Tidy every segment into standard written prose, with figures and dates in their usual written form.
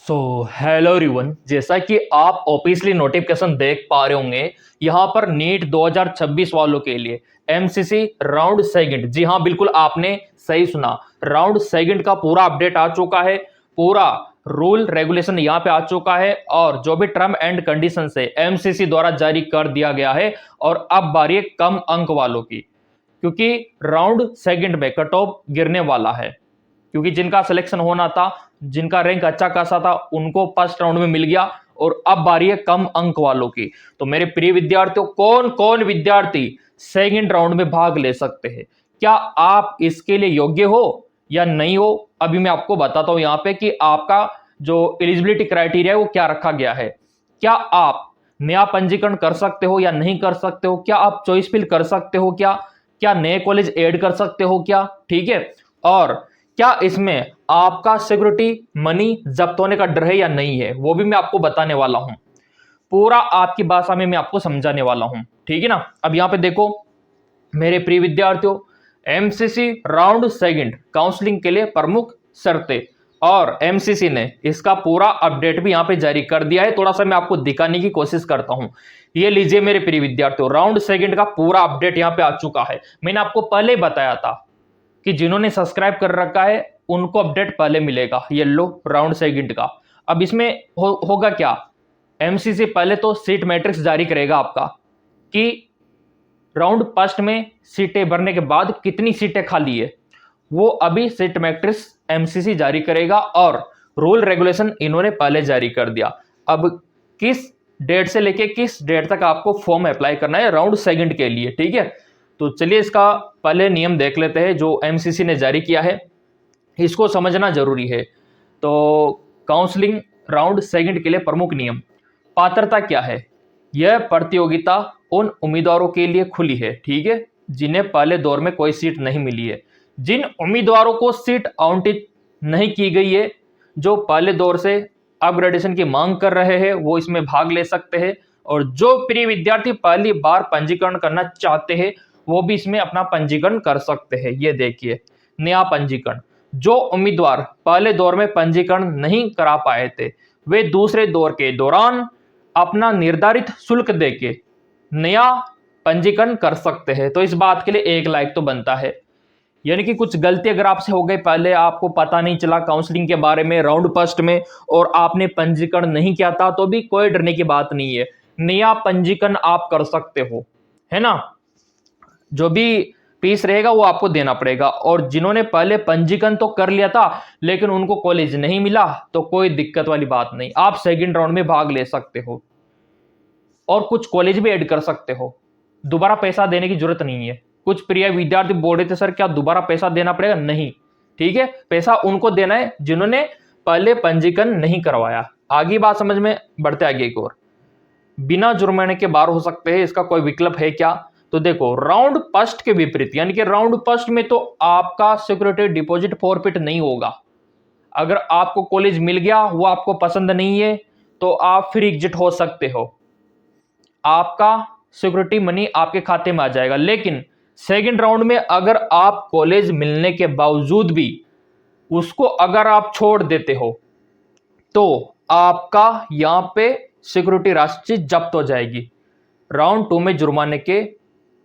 So hello everyone, जैसा कि आप ऑब्वियसली नोटिफिकेशन देख पा रहे होंगे, यहाँ पर नीट 2026 वालों के लिए एमसीसी राउंड सेकंड, जी हाँ बिल्कुल आपने सही सुना, राउंड सेकंड का पूरा अपडेट आ चुका है। पूरा रूल रेगुलेशन यहाँ पे आ चुका है और जो भी टर्म एंड कंडीशन है एमसीसी द्वारा जारी कर दिया गया है। और अब बारी है कम अंक वालों की, क्योंकि राउंड सेकंड में कट ऑफ गिरने वाला है, क्योंकि जिनका सिलेक्शन होना था, जिनका रैंक अच्छा खासा था, उनको फर्स्ट राउंड में मिल गया और अब बारी है कम अंक वालों की। तो मेरे प्रिय विद्यार्थियों, कौन कौन विद्यार्थी सेकंड राउंड में भाग ले सकते हैं, क्या आप इसके लिए योग्य हो या नहीं हो, अभी मैं आपको बताता हूं यहाँ पे कि आपका जो एलिजिबिलिटी क्राइटेरिया है वो क्या रखा गया है। क्या आप नया पंजीकरण कर सकते हो या नहीं कर सकते हो, क्या आप चॉइस फिल कर सकते हो, क्या क्या नए कॉलेज ऐड कर सकते हो क्या, ठीक है। और क्या इसमें आपका सिक्योरिटी मनी जब्त होने का डर है या नहीं है, वो भी मैं आपको बताने वाला हूं। पूरा आपकी भाषा में मैं आपको समझाने वाला हूं, ठीक है ना। अब यहां पे देखो मेरे प्रिय विद्यार्थियों, एमसीसी राउंड सेकंड काउंसलिंग के लिए प्रमुख शर्तें, और एमसीसी ने इसका पूरा अपडेट भी यहां पे जारी कर दिया है। थोड़ा सा मैं आपको दिखाने की कोशिश करता हूं। ये लीजिए मेरे प्रिय विद्यार्थियों, राउंड सेकंड का पूरा अपडेट यहां पे आ चुका है। मैंने आपको पहले ही बताया था कि जिन्होंने सब्सक्राइब कर रखा है उनको अपडेट पहले मिलेगा, ये लो राउंड सेकंड का। अब इसमें होगा क्या, एमसीसी पहले तो सीट मैट्रिक्स जारी करेगा आपका कि राउंड फर्स्ट में सीटें भरने के बाद कितनी सीटें खाली है, वो अभी सीट मैट्रिक्स एमसीसी जारी करेगा और रूल रेगुलेशन इन्होंने पहले जारी कर दिया। अब किस डेट से लेके किस डेट तक आपको फॉर्म अप्लाई करना है राउंड सेकंड के लिए, ठीक है। तो चलिए इसका पहले नियम देख लेते हैं जो एमसीसी ने जारी किया है, इसको समझना जरूरी है। तो काउंसलिंग राउंड सेकंड के लिए प्रमुख नियम, पात्रता क्या है, यह प्रतियोगिता उन उम्मीदवारों के लिए खुली है, ठीक है, जिन्हें पहले दौर में कोई सीट नहीं मिली है। जिन उम्मीदवारों को सीट आवंटित नहीं की गई है, जो पहले दौर से अपग्रेडेशन की मांग कर रहे हैं, वो इसमें भाग ले सकते हैं। और जो प्रिय विद्यार्थी पहली बार पंजीकरण करना चाहते हैं वो भी इसमें अपना पंजीकरण कर सकते हैं। ये देखिए नया पंजीकरण, जो उम्मीदवार पहले दौर में पंजीकरण नहीं करा पाए थे वे दूसरे दौर के दौरान अपना निर्धारित शुल्क देके नया पंजीकरण कर सकते हैं। तो इस बात के लिए 1 लाइक तो बनता है। यानी कि कुछ गलती अगर आपसे हो गई, पहले आपको पता नहीं चला काउंसलिंग के बारे में राउंड फर्स्ट में और आपने पंजीकरण नहीं किया था, तो भी कोई डरने की बात नहीं है, नया पंजीकरण आप कर सकते हो, है ना। जो भी फीस रहेगा वो आपको देना पड़ेगा। और जिन्होंने पहले पंजीकरण तो कर लिया था लेकिन उनको कॉलेज नहीं मिला, तो कोई दिक्कत वाली बात नहीं, आप सेकंड राउंड में भाग ले सकते हो और कुछ कॉलेज भी ऐड कर सकते हो, दोबारा पैसा देने की जरूरत नहीं है। कुछ प्रिय विद्यार्थी बोल रहे थे सर क्या दोबारा पैसा देना पड़ेगा, नहीं, ठीक है, पैसा उनको देना है जिन्होंने पहले पंजीकरण नहीं करवाया। आगे बात समझ में बढ़ते आगे एक और, बिना जुर्माने के बाहर हो सकते हैं, इसका कोई विकल्प है क्या। तो देखो राउंड फर्स्ट के विपरीत, यानी कि राउंड फर्स्ट में तो आपका सिक्योरिटी डिपॉजिट फॉरफिट नहीं होगा। अगर आपको कॉलेज मिल गया वो आपको पसंद नहीं है तो आप फिर एग्जिट हो सकते हो, आपका सिक्योरिटी मनी आपके खाते में आ जाएगा। लेकिन सेकंड राउंड में अगर आप कॉलेज मिलने के बावजूद भी उसको अगर आप छोड़ देते हो तो आपका यहां पे सिक्योरिटी राशि जब्त हो जाएगी। राउंड 2 में जुर्माने के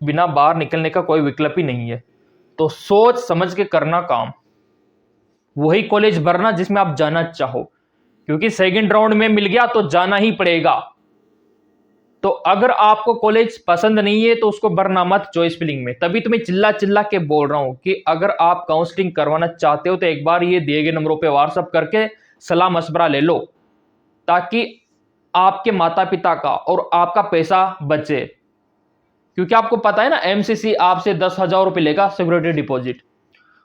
बिना बाहर निकलने का कोई विकल्प ही नहीं है। तो सोच समझ के करना काम, वही कॉलेज भरना जिसमें आप जाना चाहो, क्योंकि सेकंड राउंड में मिल गया तो जाना ही पड़ेगा। तो अगर आपको कॉलेज पसंद नहीं है तो उसको भरना मत चॉइस फिलिंग में। तभी तो मैं चिल्ला चिल्ला के बोल रहा हूं कि अगर आप काउंसलिंग करवाना चाहते हो तो एक बार ये दिए गए नंबरों पे व्हाट्सएप करके सलाह मशवरा ले लो, ताकि आपके माता पिता का और आपका पैसा बचे। क्योंकि आपको पता है ना एमसीसी आपसे 10,000 रुपये लेगा सिक्योरिटी डिपॉजिट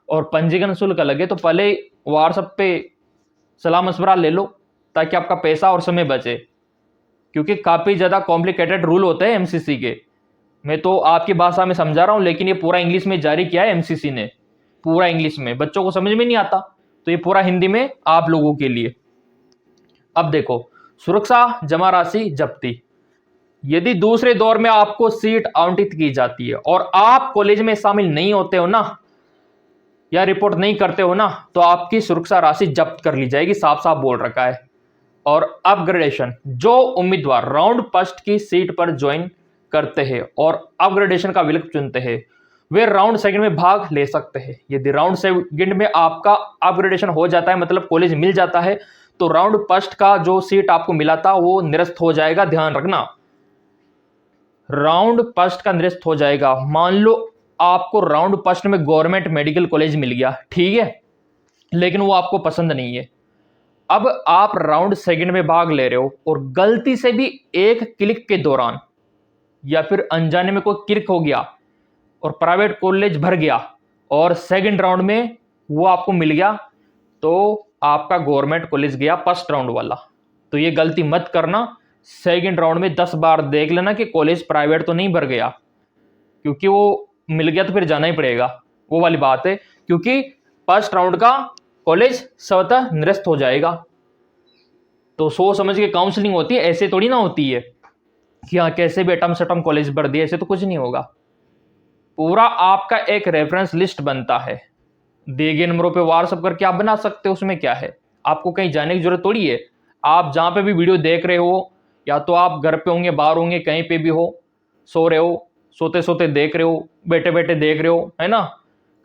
और पंजीकरण शुल्क लगे, तो पहले व्हाट्सएप पे सलाह मशवरा ले लो ताकि आपका पैसा और समय बचे। क्योंकि काफ़ी ज़्यादा कॉम्प्लिकेटेड रूल होते हैं एमसीसी के, मैं तो आपकी भाषा में समझा रहा हूँ लेकिन ये पूरा इंग्लिश में जारी किया है एमसीसी ने, पूरा इंग्लिश में, बच्चों को समझ में नहीं आता तो ये पूरा हिंदी में आप लोगों के लिए। अब देखो सुरक्षा जमा राशि जब्ती, यदि दूसरे दौर में आपको सीट आवंटित की जाती है और आप कॉलेज में शामिल नहीं होते हो ना, या रिपोर्ट नहीं करते हो ना, तो आपकी सुरक्षा राशि जब्त कर ली जाएगी, साफ साफ बोल रखा है। और अपग्रेडेशन, जो उम्मीदवार राउंड फर्स्ट की सीट पर ज्वाइन करते हैं और अपग्रेडेशन का विकल्प चुनते हैं वे राउंड सेकंड में भाग ले सकते हैं। यदि राउंड सेकंड में आपका अपग्रेडेशन हो जाता है, मतलब कॉलेज मिल जाता है, तो राउंड फर्स्ट का जो सीट आपको मिला था वो निरस्त हो जाएगा। ध्यान रखना, राउंड फर्स्ट का निरस्त हो जाएगा। मान लो आपको राउंड फर्स्ट में गवर्नमेंट मेडिकल कॉलेज मिल गया, ठीक है, लेकिन वो आपको पसंद नहीं है। अब आप राउंड सेकंड में भाग ले रहे हो और गलती से भी एक क्लिक के दौरान या फिर अनजाने में कोई क्लिक हो गया और प्राइवेट कॉलेज भर गया और सेकंड राउंड में वो आपको मिल गया, तो आपका गवर्नमेंट कॉलेज गया फर्स्ट राउंड वाला। तो ये गलती मत करना, सेकंड राउंड में 10 बार देख लेना कि कॉलेज प्राइवेट तो नहीं भर गया, क्योंकि वो मिल गया तो फिर जाना ही पड़ेगा, वो वाली बात है। क्योंकि फर्स्ट राउंड का कॉलेज स्वतः निरस्त हो जाएगा। तो सोच समझ के काउंसलिंग होती है, ऐसे थोड़ी ना होती है कि हाँ कैसे भी अटम सटम कॉलेज भर दिए, ऐसे तो कुछ नहीं होगा। पूरा आपका एक रेफरेंस लिस्ट बनता है, दिए गए नंबरों पे व्हाट्सएप करके आप बना सकते हो। उसमें क्या है, आपको कहीं जाने की जरूरत थोड़ी है। आप जहाँ पे भी वीडियो देख रहे हो, या तो आप घर पे होंगे, बाहर होंगे, कहीं पे भी हो, सो रहे हो, सोते सोते देख रहे हो, बैठे बैठे देख रहे हो, है ना,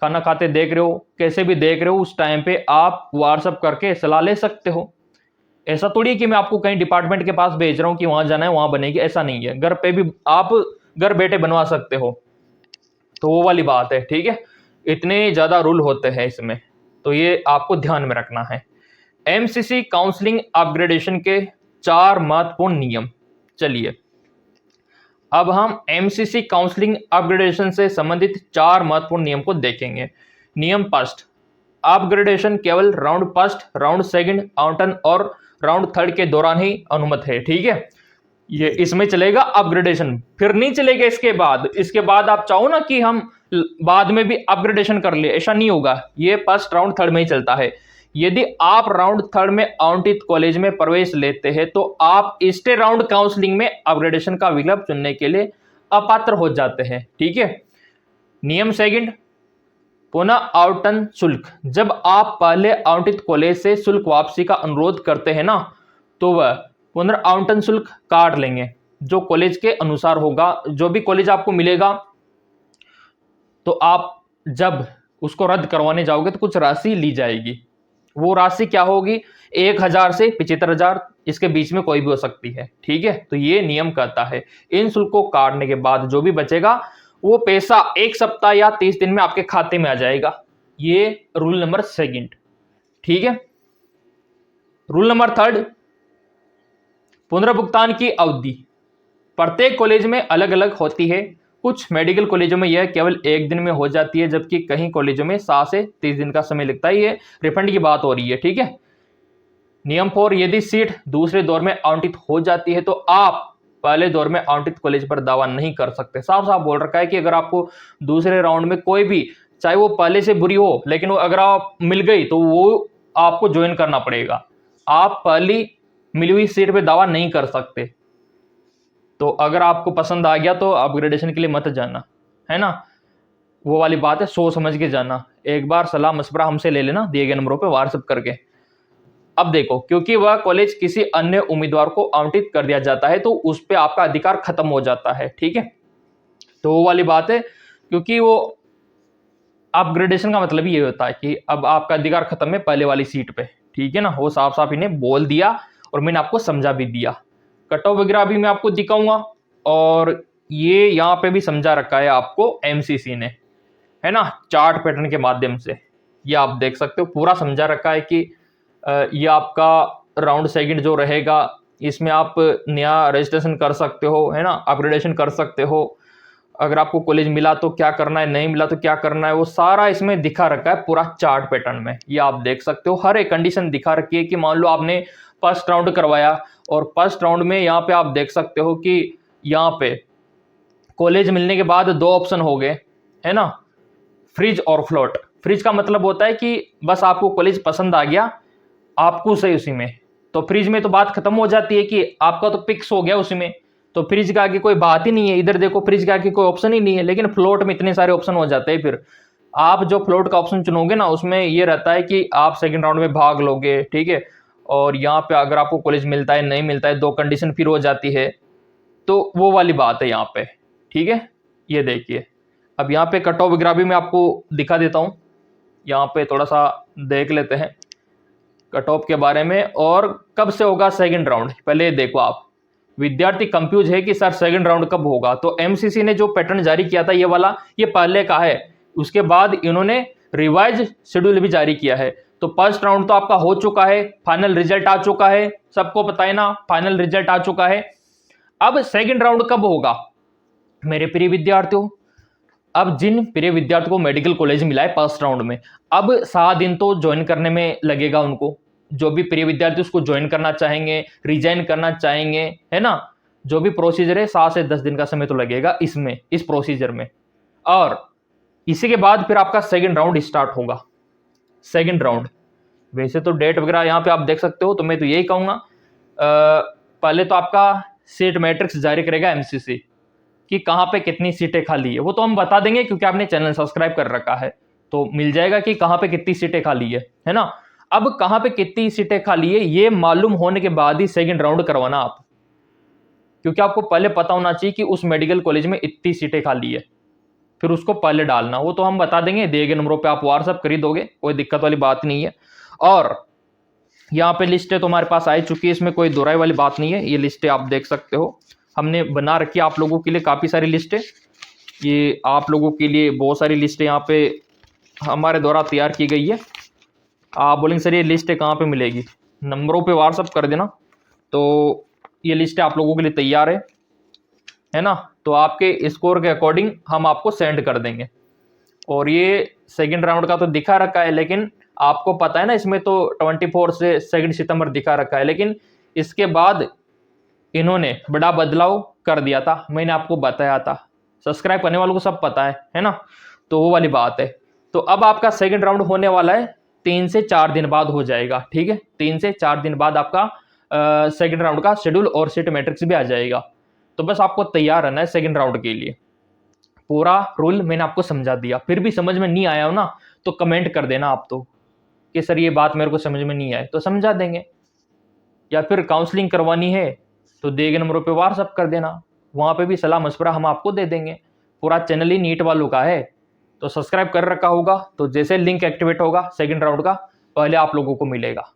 खाना खाते देख रहे हो, कैसे भी देख रहे हो, उस टाइम पे आप व्हाट्सएप करके सलाह ले सकते हो। ऐसा थोड़ी है कि मैं आपको कहीं डिपार्टमेंट के पास भेज रहा हूँ कि वहां जाना है वहां बनेगी, ऐसा नहीं है। घर पे भी आप घर बैठे बनवा सकते हो, तो वो वाली बात है, ठीक है। इतने ज्यादा रूल होते हैं इसमें, तो ये आपको ध्यान में रखना है। एमसीसी काउंसलिंग अपग्रेडेशन के 4 महत्वपूर्ण नियम। चलिए अब हम एमसीसी काउंसलिंग अपग्रेडेशन से संबंधित 4 महत्वपूर्ण नियम को देखेंगे। नियम फर्स्ट, अपग्रेडेशन केवल राउंड फर्स्ट, राउंड सेकंड, आवंटन और राउंड थर्ड के दौरान ही अनुमत है, ठीक है। ये इसमें चलेगा अपग्रेडेशन, फिर नहीं चलेगा इसके बाद आप चाहो ना कि हम बाद में भी अपग्रेडेशन कर ले, ऐसा नहीं होगा। ये फर्स्ट राउंड थर्ड में ही चलता है। यदि आप राउंड थर्ड में आवंटित कॉलेज में प्रवेश लेते हैं तो आप स्टे राउंड काउंसलिंग में अपग्रेडेशन का विकल्प चुनने के लिए अपात्र हो जाते हैं, ठीक है। नियम सेकंड, पुनः आवंटन शुल्क। जब आप पहले आवंटित कॉलेज से शुल्क वापसी का अनुरोध करते हैं ना, तो वह पुनर्आवंटन शुल्क काट लेंगे, जो कॉलेज के अनुसार होगा। जो भी कॉलेज आपको मिलेगा, तो आप जब उसको रद्द करवाने जाओगे तो कुछ राशि ली जाएगी। वो राशि क्या होगी, 1000 से 75,000, इसके बीच में कोई भी हो सकती है, ठीक है। तो ये नियम कहता है इन शुल्क को काटने के बाद जो भी बचेगा वो पैसा 1 सप्ताह या 30 दिन में आपके खाते में आ जाएगा। ये रूल नंबर सेकंड, ठीक है। रूल नंबर थर्ड, पुनर्भुगतान की अवधि प्रत्येक कॉलेज में अलग अलग होती है। कुछ मेडिकल कॉलेजों में यह केवल 1 दिन में हो जाती है, जबकि कई कॉलेजों में 7 से 30 दिन का समय लगता है। ये रिफंड की बात हो रही है, ठीक है। नियम 4, यदि सीट दूसरे दौर में आवंटित हो जाती है तो आप पहले दौर में आवंटित कॉलेज पर दावा नहीं कर सकते। साफ साफ बोल रखा है कि अगर आपको दूसरे राउंड में कोई भी, चाहे वो पहले से बुरी हो, लेकिन वो अगर आप मिल गई तो वो आपको ज्वाइन करना पड़ेगा। आप पहली मिली हुई सीट पे दावा नहीं कर सकते। तो अगर आपको पसंद आ गया तो अपग्रेडेशन के लिए मत जाना, है ना, वो वाली बात है। सोच समझ के जाना, एक बार सलाह मशवरा हमसे ले लेना दिए गए नंबरों पे व्हाट्सएप करके। अब देखो, क्योंकि वह कॉलेज किसी अन्य उम्मीदवार को आवंटित कर दिया जाता है तो उस पर आपका अधिकार खत्म हो जाता है, ठीक है। तो वो वाली बात है, क्योंकि वो अपग्रेडेशन का मतलब ये होता है कि अब आपका अधिकार खत्म है पहले वाली सीट पे, ठीक है ना। वो साफ साफ इन्हें बोल दिया और मैंने आपको समझा भी दिया। कट ऑफ वगैरह भी मैं आपको दिखाऊंगा, और ये यहाँ पे भी समझा रखा है आपको एमसीसी ने, है ना, चार्ट पैटर्न के माध्यम से। ये आप देख सकते हो, पूरा समझा रखा है कि ये आपका राउंड सेकंड जो रहेगा, इसमें आप नया रजिस्ट्रेशन कर सकते हो, है ना, अपग्रेडेशन कर सकते हो। अगर आपको कॉलेज मिला तो क्या करना है, नहीं मिला तो क्या करना है, वो सारा इसमें दिखा रखा है पूरा चार्ट पैटर्न में। ये आप देख सकते हो, हर एक कंडीशन दिखा रखी है कि मान लो आपने फर्स्ट राउंड करवाया और फर्स्ट राउंड में यहाँ पे आप देख सकते हो कि यहाँ पे कॉलेज मिलने के बाद 2 ऑप्शन हो गए, है ना, फ्रिज और फ्लोट। फ्रिज का मतलब होता है कि बस आपको कॉलेज पसंद आ गया, आपको सही उसी में, तो फ्रिज में तो बात खत्म हो जाती है कि आपका तो फिक्स हो गया उसी में, तो फ्रिज के आगे कोई बात ही नहीं है। इधर देखो, फ्रिज के आगे कोई ऑप्शन ही नहीं है। लेकिन फ्लोट में इतने सारे ऑप्शन हो जाते हैं, फिर आप जो फ्लोट का ऑप्शन चुनोगे ना, उसमें ये रहता है कि आप सेकंड राउंड में भाग लोगे, ठीक है, और यहाँ पे अगर आपको कॉलेज मिलता है नहीं मिलता है, 2 कंडीशन फिर हो जाती है, तो वो वाली बात है यहाँ पे। ठीक है, ये देखिए अब यहाँ पे कट ऑफ वगैरह भी मैं आपको दिखा देता हूँ। यहाँ पे थोड़ा सा देख लेते हैं कट ऑफ के बारे में और कब से होगा सेकंड राउंड। पहले देखो आप, विद्यार्थी कंफ्यूज है कि सर सेकंड राउंड कब होगा, तो एमसीसी ने जो पैटर्न जारी किया था ये वाला, ये पहले का है। उसके बाद इन्होंने रिवाइज शेड्यूल भी जारी किया है। तो फर्स्ट राउंड तो आपका हो चुका है, फाइनल रिजल्ट आ चुका है, सबको पता है ना, फाइनल रिजल्ट आ चुका है। अब सेकंड राउंड कब होगा मेरे प्रिय विद्यार्थियों? अब जिन प्रिय विद्यार्थियों को मेडिकल कॉलेज मिला है फर्स्ट राउंड में, अब 7 दिन तो ज्वाइन करने में लगेगा उनको। जो भी प्रिय विद्यार्थी उसको ज्वाइन करना चाहेंगे, रिजाइन करना चाहेंगे, है ना, जो भी प्रोसीजर है 7 से 10 दिन का समय तो लगेगा इसमें, इस प्रोसीजर में। और इसी के बाद फिर आपका सेकंड राउंड स्टार्ट होगा। सेकंड राउंड वैसे तो डेट वगैरह यहाँ पे आप देख सकते हो, तो मैं तो यही कहूँगा पहले तो आपका सीट मैट्रिक्स जारी करेगा एमसीसी कि कहाँ पे कितनी सीटें खाली है, वो तो हम बता देंगे क्योंकि आपने चैनल सब्सक्राइब कर रखा है, तो मिल जाएगा कि कहाँ पे कितनी सीटें खाली है ना। अब कहाँ पे कितनी सीटें खाली है ये मालूम होने के बाद ही सेकंड राउंड करवाना आप, क्योंकि आपको पहले पता होना चाहिए कि उस मेडिकल कॉलेज में इतनी सीटें खाली है, फिर उसको पहले डालना। वो तो हम बता देंगे, दिए गए नंबरों पे आप व्हाट्सअप कर ही दोगे, कोई दिक्कत वाली बात नहीं है। और यहाँ पे लिस्टें तो हमारे पास आ चुकी है, इसमें कोई दोहराई वाली बात नहीं है। ये लिस्टें आप देख सकते हो, हमने बना रखी है आप लोगों के लिए काफ़ी सारी लिस्टें। ये आप लोगों के लिए बहुत सारी लिस्टें यहाँ पे हमारे द्वारा तैयार की गई है। आप बोलेंगे सर ये लिस्टें कहाँ पे मिलेगी, नंबरों पे व्हाट्सअप कर देना, तो ये लिस्टें आप लोगों के लिए तैयार है ना। तो आपके स्कोर के अकॉर्डिंग हम आपको सेंड कर देंगे। और ये सेकंड राउंड का तो दिखा रखा है, लेकिन आपको पता है ना इसमें तो 24 से 2 सितंबर दिखा रखा है, लेकिन इसके बाद इन्होंने बड़ा बदलाव कर दिया था, मैंने आपको बताया था, सब्सक्राइब करने वालों को सब पता है ना। तो वो वाली बात है। तो अब आपका सेकंड राउंड होने वाला है 3 से 4 दिन बाद हो जाएगा। ठीक है, 3 से 4 दिन बाद आपका सेकंड राउंड का शेड्यूल और सीट मैट्रिक्स भी आ जाएगा। तो बस आपको तैयार रहना है सेकंड राउंड के लिए। पूरा रूल मैंने आपको समझा दिया, फिर भी समझ में नहीं आया हो ना तो कमेंट कर देना आप तो कि सर ये बात मेरे को समझ में नहीं आए, तो समझा देंगे। या फिर काउंसलिंग करवानी है तो दिए गए नंबरों पे व्हाट्सअप कर देना, वहाँ पे भी सलाह मशवरा हम आपको दे देंगे। पूरा चैनल ही नीट वालों का है, तो सब्सक्राइब कर रखा होगा, तो जैसे लिंक एक्टिवेट होगा सेकंड राउंड का पहले आप लोगों को मिलेगा।